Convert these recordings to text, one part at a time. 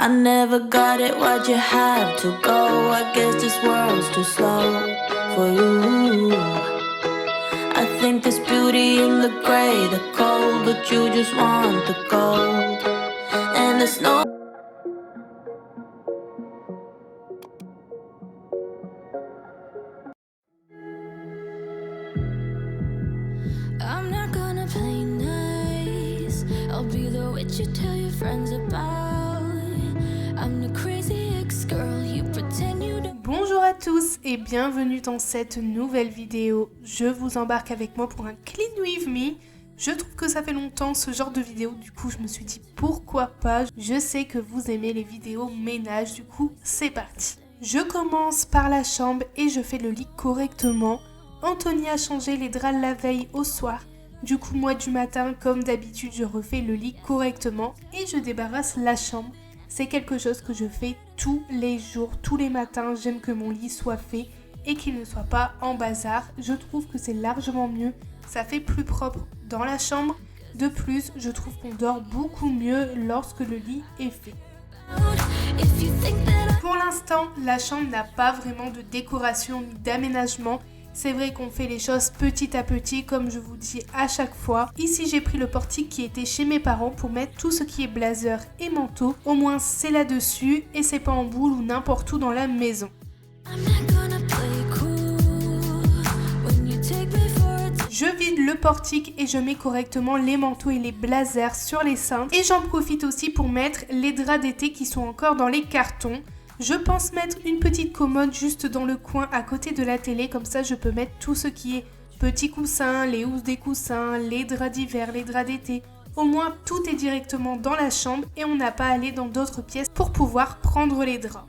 I never got it, why'd you have to go? I guess this world's too slow for you. I think there's beauty in the gray, the cold, but you just want the gold. And there's no I'm not gonna play nice. I'll be the witch you tell your friends about. I'm the crazy ex-girl you pretend you don't. Bonjour à tous et bienvenue dans cette nouvelle vidéo. Je vous embarque avec moi pour un Clean With Me. Je trouve que ça fait longtemps ce genre de vidéo, du coup je me suis dit pourquoi pas. Je sais que vous aimez les vidéos ménage, du coup c'est parti. Je commence par la chambre et je fais le lit correctement. Anthony a changé les draps la veille au soir. Du coup, moi du matin, comme d'habitude, je refais le lit correctement et je débarrasse la chambre. C'est quelque chose que je fais tous les jours, tous les matins. J'aime que mon lit soit fait et qu'il ne soit pas en bazar. Je trouve que c'est largement mieux. Ça fait plus propre dans la chambre. De plus, je trouve qu'on dort beaucoup mieux lorsque le lit est fait. Pour l'instant, la chambre n'a pas vraiment de décoration ni d'aménagement. C'est vrai qu'on fait les choses petit à petit, comme je vous dis à chaque fois. Ici, j'ai pris le portique qui était chez mes parents pour mettre tout ce qui est blazer et manteau. Au moins, c'est là-dessus et c'est pas en boule ou n'importe où dans la maison. Je vide le portique et je mets correctement les manteaux et les blazers sur les cintres. Et j'en profite aussi pour mettre les draps d'été qui sont encore dans les cartons. Je pense mettre une petite commode juste dans le coin à côté de la télé, comme ça je peux mettre tout ce qui est petits coussins, les housses des coussins, les draps d'hiver, les draps d'été. Au moins tout est directement dans la chambre et on n'a pas à aller dans d'autres pièces pour pouvoir prendre les draps.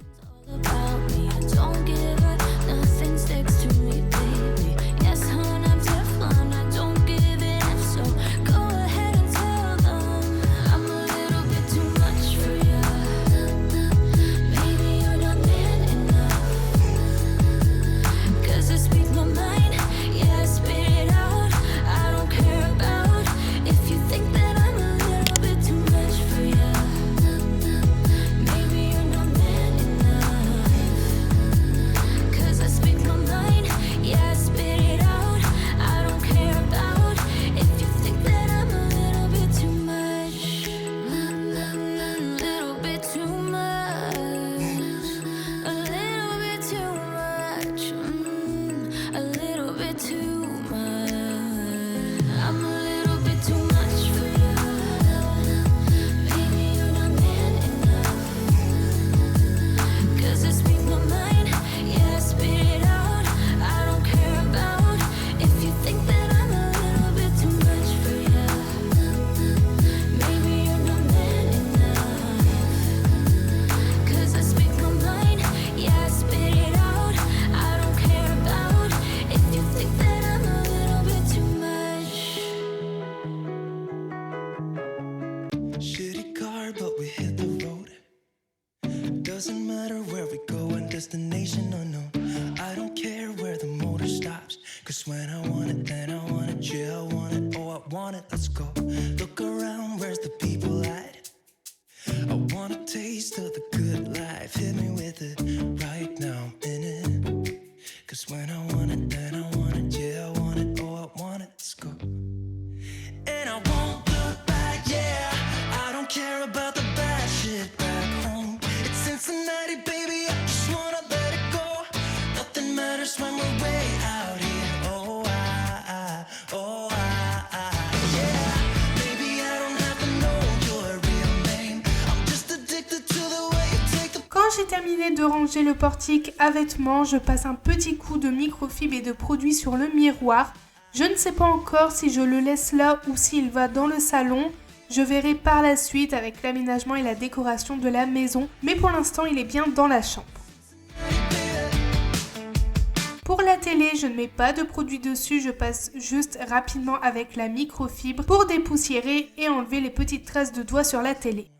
Doesn't matter where we go and destination unknown. I don't care where the motor stops. Cause when I want it, then I want it. Yeah, I want it, oh I want it, let's go. Look around, where's the people at? I want a taste of the good life. Hit me with it right now, I'm in it. Cause when I want it, then I want it. Yeah, I want it, oh I want it, let's go. And I won't look back, yeah. I don't care about the bad shit back home. It's Cincinnati, baby, I just wanna let it go. Nothing matters when we're way out here. Oh, yeah. Baby, I don't have to know your real name. I'm just addicted to the way you take the... Quand j'ai terminé de ranger le portique à vêtements, je passe un petit coup de microfibre et de produit sur le miroir. Je ne sais pas encore si je le laisse là ou s'il va dans le salon. Je verrai par la suite avec l'aménagement et la décoration de la maison. Mais pour l'instant, il est bien dans la chambre. Pour la télé, je ne mets pas de produit dessus. Je passe juste rapidement avec la microfibre pour dépoussiérer et enlever les petites traces de doigts sur la télé.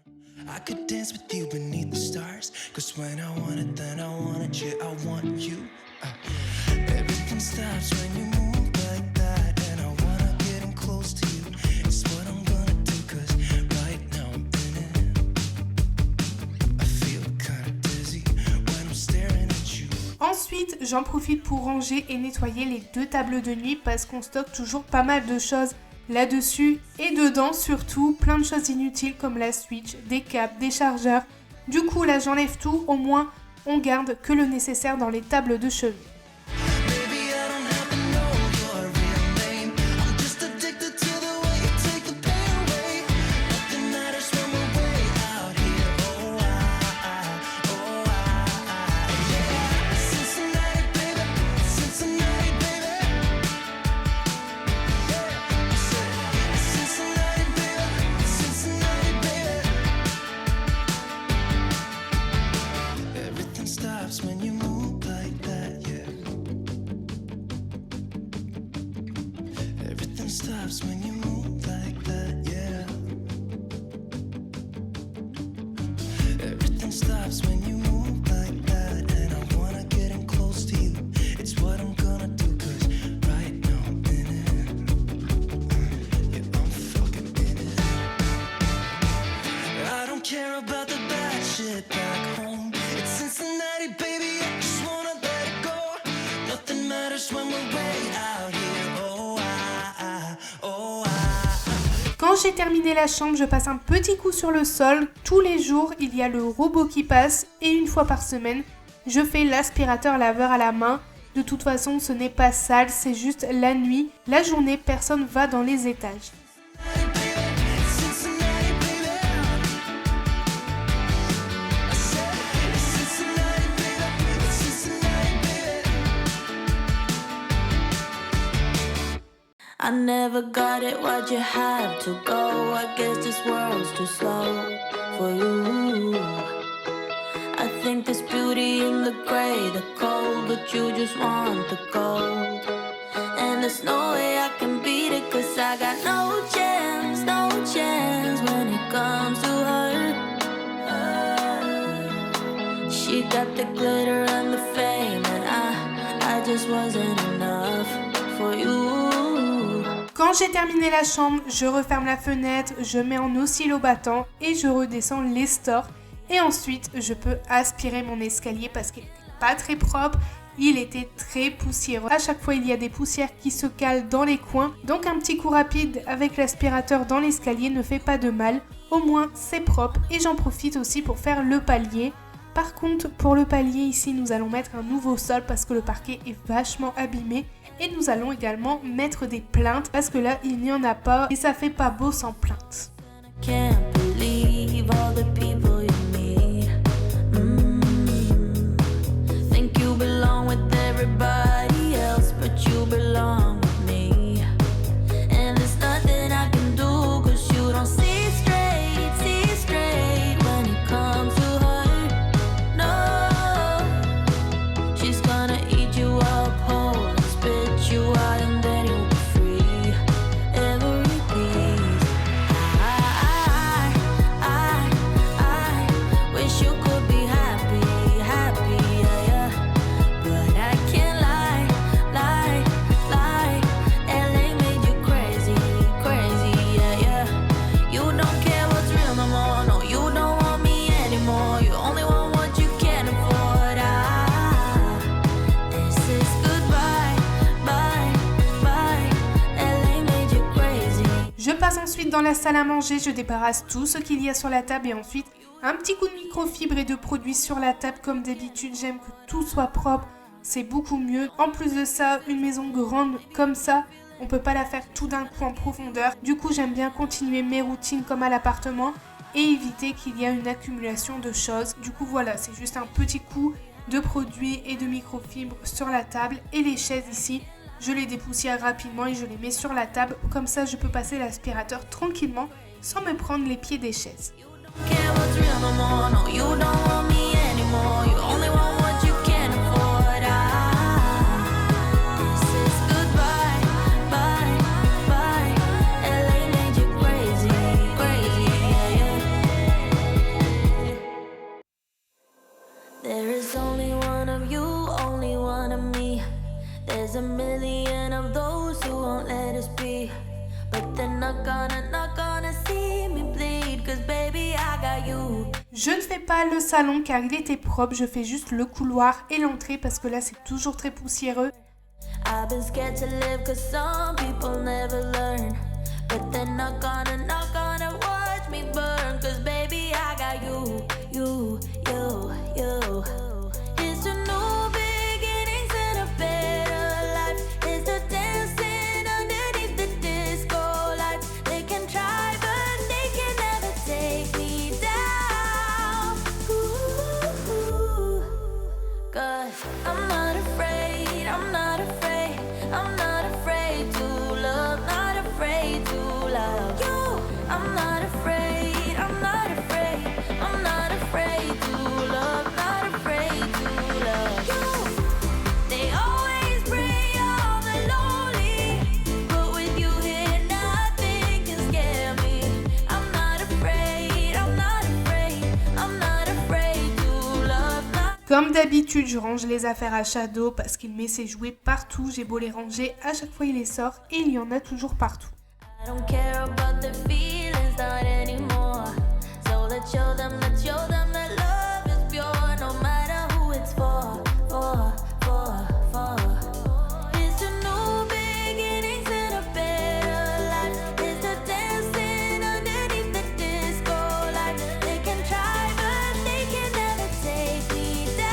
I could dance with you beneath the stars. Cause when I want it, then I want it. Yeah, I want you. Everything stops when you move like that. And I wanna get in close to you. It's what I'm gonna do. Cause right now I'm in it. I Ensuite, j'en profite pour ranger et nettoyer les 2 tables de nuit parce qu'on stocke toujours pas mal de choses là-dessus et dedans surtout plein de choses inutiles comme la Switch, des câbles, des chargeurs. Du coup là j'enlève tout, au moins on garde que le nécessaire dans les tables de chevet. When you move like that, yeah. Everything stops when you move like that, yeah. Everything stops when you move like that. And I wanna get in close to you. It's what I'm gonna do, 'cause right now I'm in it. Yeah, I'm fucking in it. I don't care about the bad shit back home. It's Cincinnati, baby, I just wanna let it go. Nothing matters when we're way out here. Quand j'ai terminé la chambre, je passe un petit coup sur le sol. Tous les jours, il y a le robot qui passe et une fois par semaine, je fais l'aspirateur laveur à la main. De toute façon, ce n'est pas sale, c'est juste la nuit. La journée, personne va dans les étages. I never got it, why'd you have to go? I guess this world's too slow for you. I think there's beauty in the gray, the cold, but you just want the gold. And there's no way I can beat it, 'cause I got no chance when it comes to her. She got the glitter and the fame, and I just wasn't enough for you. Quand j'ai terminé la chambre, je referme la fenêtre, je mets en oscillobattant et je redescends les stores. Et ensuite, je peux aspirer mon escalier parce qu'il n'était pas très propre, il était très poussiéreux. À chaque fois, il y a des poussières qui se calent dans les coins. Donc un petit coup rapide avec l'aspirateur dans l'escalier ne fait pas de mal. Au moins, c'est propre et j'en profite aussi pour faire le palier. Par contre, pour le palier ici, nous allons mettre un nouveau sol parce que le parquet est vachement abîmé. Et nous allons également mettre des plaintes parce que là, il n'y en a pas et ça fait pas beau sans plainte. Ensuite dans la salle à manger, je débarrasse tout ce qu'il y a sur la table et ensuite un petit coup de microfibre et de produits sur la table comme d'habitude. J'aime que tout soit propre, c'est beaucoup mieux. En plus de ça, une maison grande comme ça, on peut pas la faire tout d'un coup en profondeur. Du coup, j'aime bien continuer mes routines comme à l'appartement et éviter qu'il y ait une accumulation de choses. Du coup, voilà, c'est juste un petit coup de produits et de microfibre sur la table et les chaises ici. Je les dépoussière rapidement et je les mets sur la table. Comme ça, je peux passer l'aspirateur tranquillement sans me prendre les pieds des chaises. There is only one of you, only one of me. There's a million of those who won't let us be. But they're not gonna see me bleed, 'cause baby I got you. Je ne fais pas le salon car il était propre, je fais juste le couloir et l'entrée parce que là c'est toujours très poussiéreux. I've been scared to live cause some people never learn. But they're not gonna watch me burn. Cause baby I got you. It's a new beginnings and a better life. It's the dancing underneath the disco lights. They can try but they can never take me down. Ooh, cause I'm not afraid, I'm not afraid. I'm not afraid to love, not afraid to love you. I'm not afraid, I'm not afraid. I'm not afraid to love, not afraid to love you. They always bring all the lonely, but with you here nothing can scare me. I'm not afraid, I'm not afraid. I'm not afraid to love, not. Comme d'habitude, je range les affaires à Shadow parce qu'il met ses jouets partout. J'ai beau les ranger, à chaque fois il les sort et il y en a toujours partout. I don't care about the feelings, not anymore. So let's show them that love is pure, no matter who it's for. It's a new beginnings and a better life. It's the dancing underneath the disco light. They can try, but they can never take me down.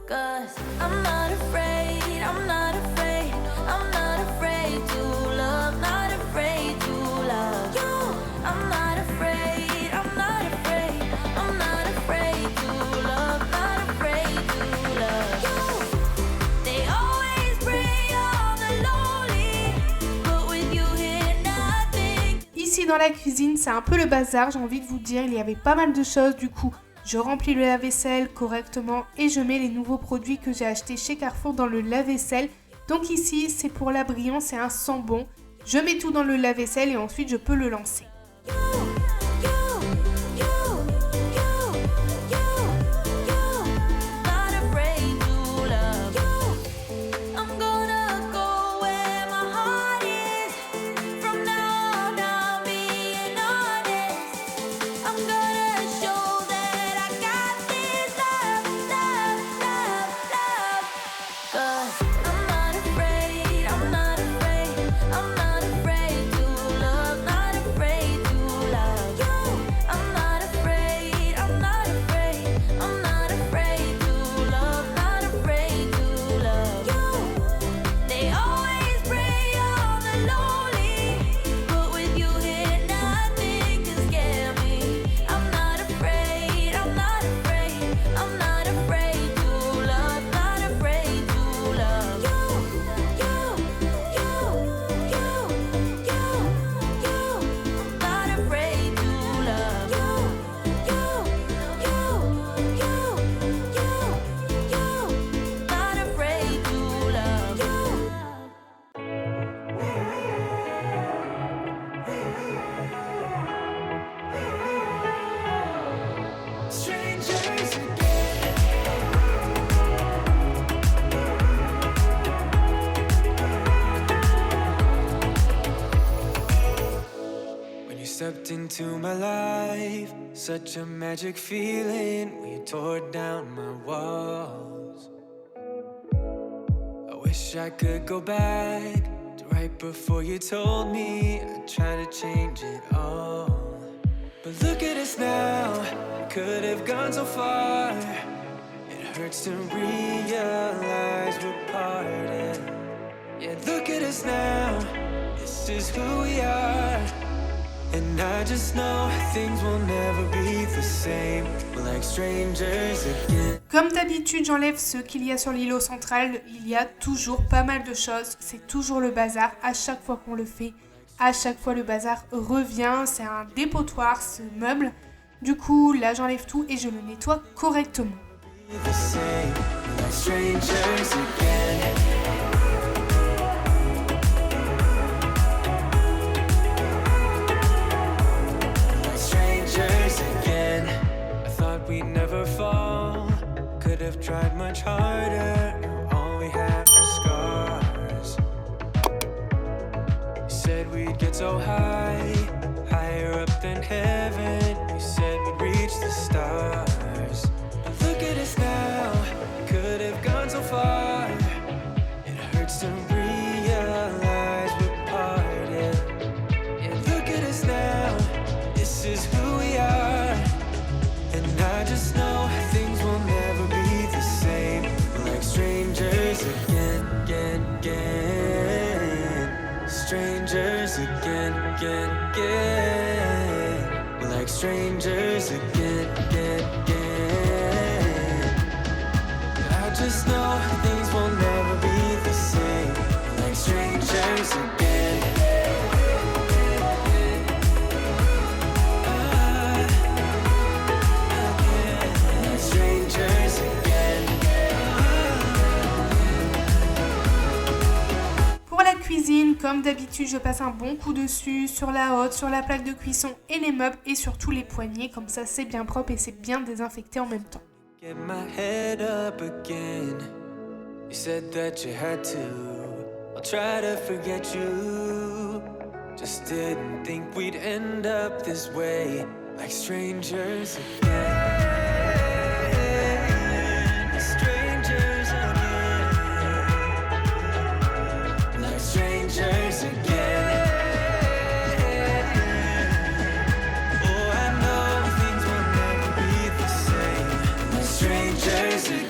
Cause I'm not afraid, I'm not afraid. I'm not afraid to love, not afraid to love you. I'm not afraid, I'm not afraid. I'm not afraid to love, not afraid to love you. They always bring all the lonely, but with you here nothing. Ici dans la cuisine, c'est un peu le bazar, j'ai envie de vous dire, il y avait pas mal de choses, du coup je remplis le lave-vaisselle correctement et je mets les nouveaux produits que j'ai achetés chez Carrefour dans le lave-vaisselle. Donc ici, c'est pour la brillance, c'est un sambon. Je mets tout dans le lave-vaisselle et ensuite je peux le lancer. Stepped into my life, such a magic feeling when you tore down my walls. I wish I could go back to right before you told me I'd try to change it all. But look at us now, we could have gone so far. It hurts to realize we're parted. Yeah, look at us now, this is who we are. And I just know things will never be the same. We're like strangers again. Comme d'habitude, j'enlève ce qu'il y a sur l'îlot central. Il y a toujours pas mal de choses. C'est toujours le bazar. À chaque fois qu'on le fait, à chaque fois le bazar revient. C'est un dépotoir, ce meuble. Du coup, là, j'enlève tout et je le nettoie correctement. The same. We're like strangers again. We'd never fall, could have tried much harder. Now all we have are scars. You said we'd get so high, higher heaven. We said we'd reach the stars. But look at us now, could have gone so far. It hurts to realize we're parted. Yeah, look at us now, this is who we are. And I just know things will never be the same. We're like strangers again, again, again. Strangers again, again, again. We're like strangers again, again, again. I just know things will never be the same. We're like strangers again. Like strangers again. Pour la cuisine, comme d'habitude, je passe un bon coup dessus sur la hotte, sur la plaque de cuisson et les meubles et surtout les poignées, comme ça c'est bien propre et c'est bien désinfecté en même temps. Get my head up again. You said that you had to. I'll try to forget you. Just didn't think we'd end up this way, like strangers again. Strangers again. Like strangers again. Oh, I know things will never be the same. Like strangers again.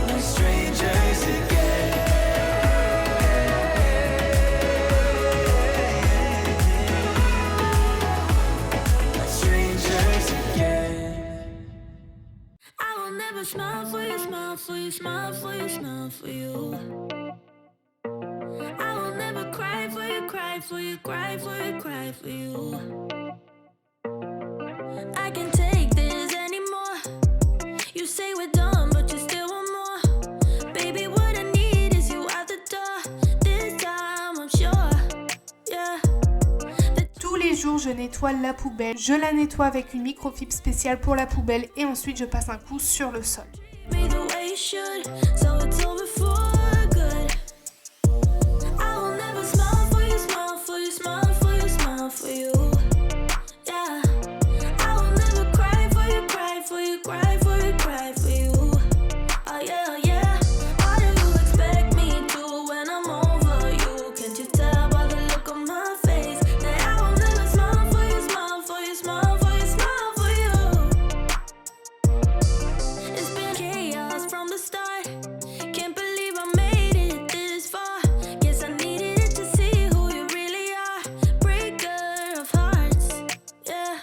Like strangers again. Like strangers again. I will never smile for you, smile for you, smile for you, smile for you. I will never cry for you, cry for you, cry for you, cry for you. I can't take this anymore. You say we're done, but you still want more. Baby, what I need is you out the door. This time I'm sure, yeah. Tous les jours, je nettoie la poubelle. Je la nettoie avec une microfibre spéciale pour la poubelle et ensuite je passe un coup sur le sol. Me the way you should, so it's over for good. I will never smile for you, smile for you, smile for you, smile for you. Yeah. I will never cry for you, cry for you, cry for you, cry for you. Oh yeah, oh yeah. What do you expect me to when I'm over you? Can't you tell by the look on my face that I will never smile for you, smile for you, smile for you, smile for you. It's been chaos from the start. Can't believe I made it this far. Guess I needed it to see who you really are. Breaker of hearts, yeah.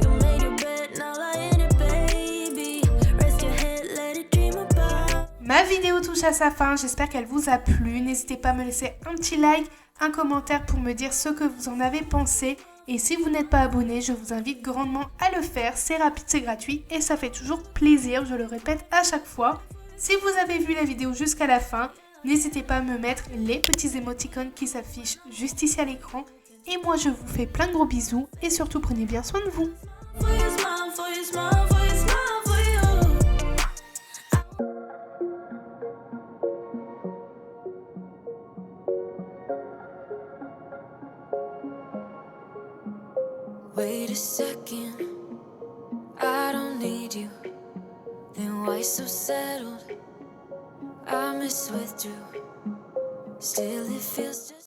You made your bed, now lie in it, baby. Rest your head, let it dream about. Ma vidéo touche à sa fin, j'espère qu'elle vous a plu. N'hésitez pas à me laisser un petit like, un commentaire pour me dire ce que vous en avez pensé. Et si vous n'êtes pas abonné, je vous invite grandement à le faire. C'est rapide, c'est gratuit et ça fait toujours plaisir, je le répète à chaque fois. Si vous avez vu la vidéo jusqu'à la fin, n'hésitez pas à me mettre les petits émoticônes qui s'affichent juste ici à l'écran. Et moi, je vous fais plein de gros bisous et surtout prenez bien soin de vous. For you, smile for you, smile for you, smile for you. Wait a second, I don't need you. Then why so settled? I miss withdrew. Still it feels just